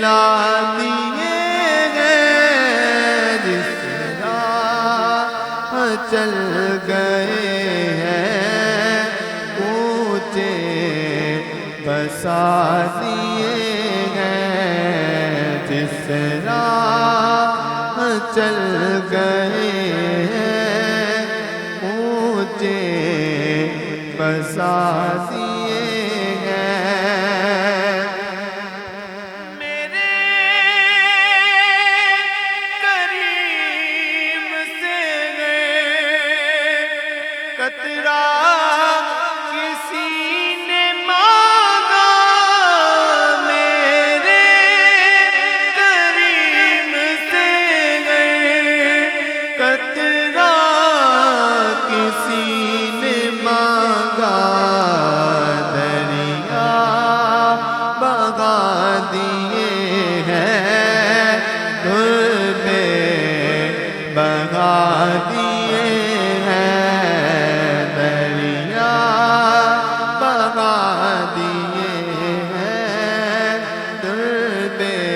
دکھلا دیے ہیں، جس راہ چل گئے ہیں اونچے بسا دیے ہیں، جس راہ چل گئے ہیں اونچے بسا دیے ہیں۔ میرے کریم سے قطرہ کسی نے مانگا، میرے کریم سے قطرہ کسی نے مانگا، دریا بہا دیے ہیں، دھل میں بہا دیے ہیں، دریا بہا دیے ہیں، دھل میں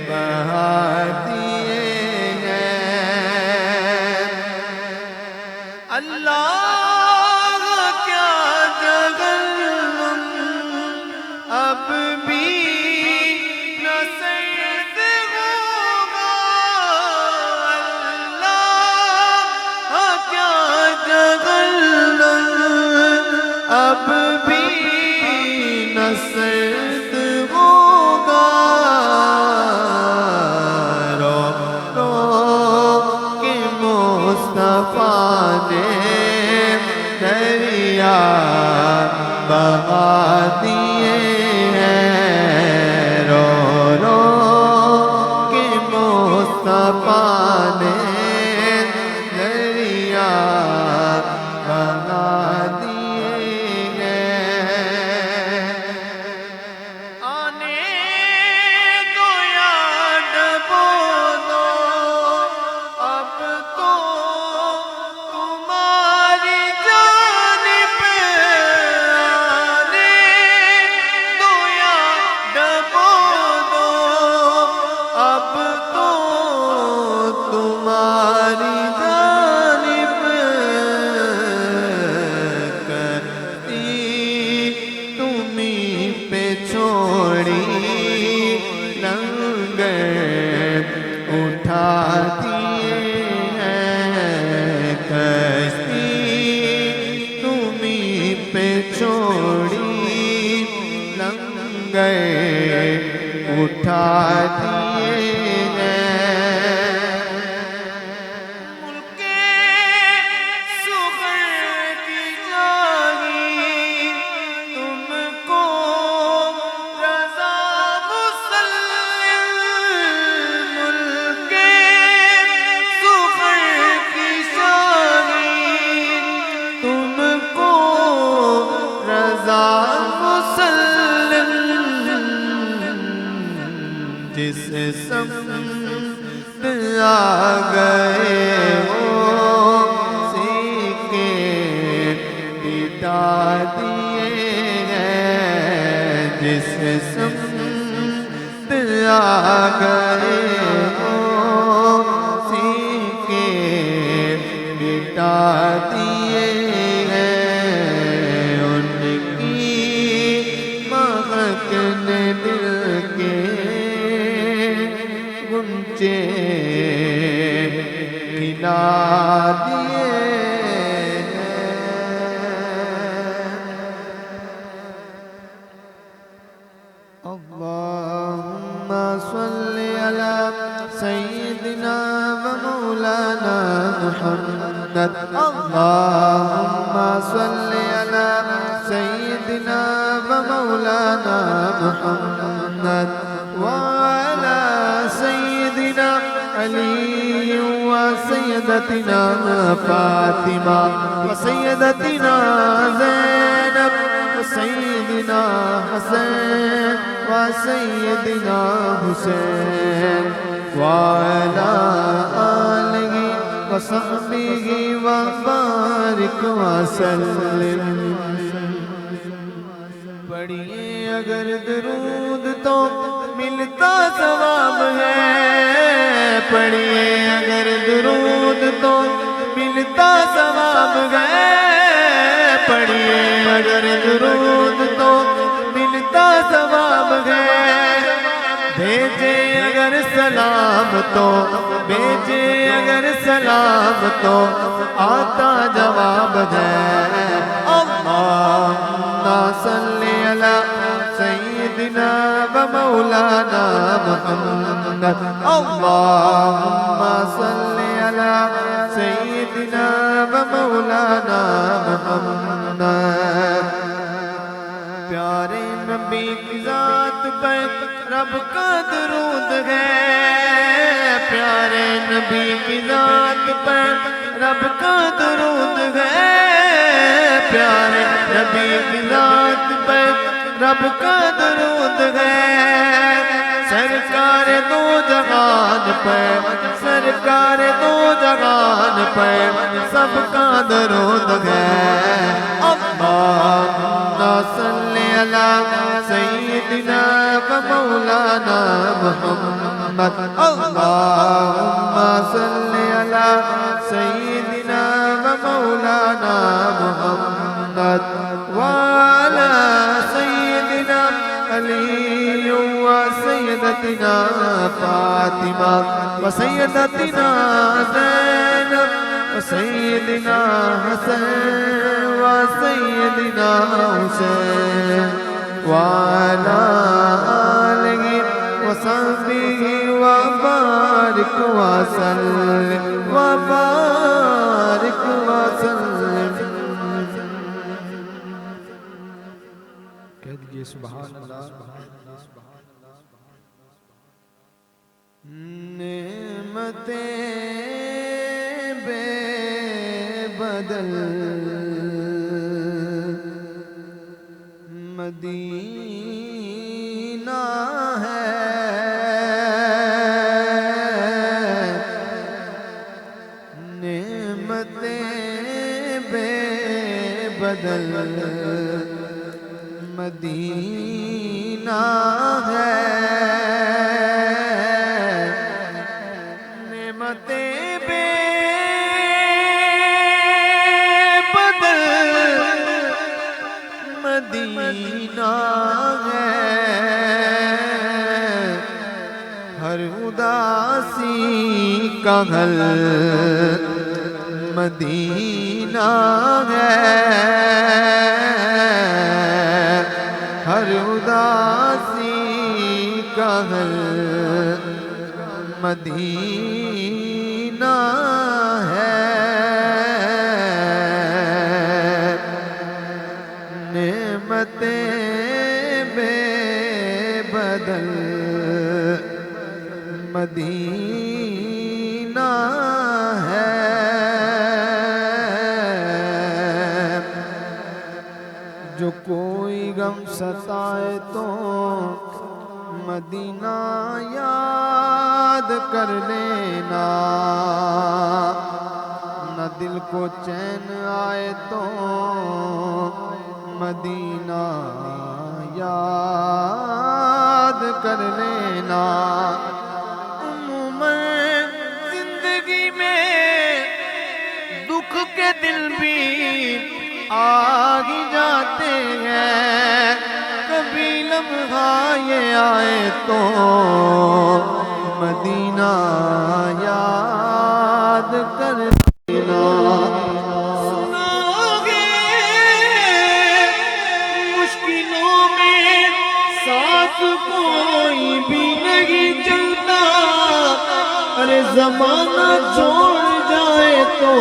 بہا دیے ہیں۔ اللہ کیا جہنم اب بھی نہ سرد ہوگا، اللہ کیا جہنم اب بھی نہ سرد ہوگا، رو رو کے مصطفیٰ نے دریا بہا دیے ہیں، رو رو کے مصطفیٰ نے دریا بہا دیے ہیں۔ آنے دو یا ڈبو دو، اب تو تمہاری جانب، آنے دو یا ڈبو دو، اب تو تمہاری جانب کرتی تمہیں پہ چھوڑی، لنگر اٹھا دیے ہیں، کشتی تمہیں پہ چھوڑی، لنگر اٹھا دیے ہیں۔ ملک سخر کی جاگی تم کو رضا مسلم، ملک سخر کی جاگی تم کو رضا مسلم، جس سمت آ گئے ہو سیکھے مٹا دیے ہیں، جس سمت آ گئے ہو سیکھے مٹا دیے ہیں، ان کی مہک نے دل کے گنچے کھلا دیے ہیں۔ اللہم صلی علی سیدنا و مولانا محمد، اللہم صلی علی سیدنا و مولانا محمد، وعلی سیدنا علی وسیدتنا فاطمہ وسیدتنا زینب وسیدنا حسین وسیدنا حسین وعلی آلہ وصحبہ وبارک وسلم۔ پڑھیے اگر درود تو ملتا ثواب ہے، پڑھیے اگر درود تو ملتا ثواب ہے، پڑھیے اگر درود تو ملتا ثواب ہے، بھیجے اگر سلام تو بھیجے اگر سلام تو آتا جواب ہے۔ اللہم صلی علی سیدنا و مولانا محمد، اللہم صلی علی سیدنا و مولانا محمد۔ پیارے نبی کی ذات پر رب کا درود ہے، پیارے نبی کی ذات پر رب کا درود ہے، پیارے نبی کی ذات پر رب کا درود ہے، سرکار دو جہان پر سرکار دو جہان پر سب کا درود ہے۔ اللہم صلی علی سیدنا و مولانا محمد، اللہم صلی علی سیدنا و مولانا محمد، وعلی سیدنا علی و سیدتنا فاطمہ و سیدتنا زینب و سیدنا حسن و سیدنا حسین، وعلی آلہ و صحبہ و بارک وسلم و بارک وسلم۔ کہہ دیجئے سبحان اللہ۔ نعمتیں بے بدل مدینہ ہے، نعمتیں بے بدل مدینہ ہے، نعمتیں بے بدل مدینہ ہے، ہر اداسی کا حل مدینہ ہے، ہر اداسی کا حل مدینہ ہے، نعمتیں بے بدل مدینہ ہے۔ جو کوئی غم ستائے تو مدینہ یاد کر لینا، نہ دل کو چین آئے تو مدینہ یاد کر لینا۔ عموماً زندگی میں دکھ کے دل بھی آ ہی جاتے ہیں، کبھی لمحہ یہ آئے تو مدینہ یاد کر لینا۔ سنوگے مشکلوں میں ساتھ کوئی بھی نہیں چلتا، ارے زمانہ چھوڑ جائے تو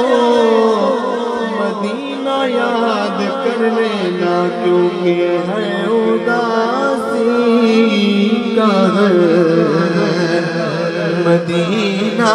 مدینہ یاد کر لینا، کیونکہ ہے اداسی کا ہے مدینہ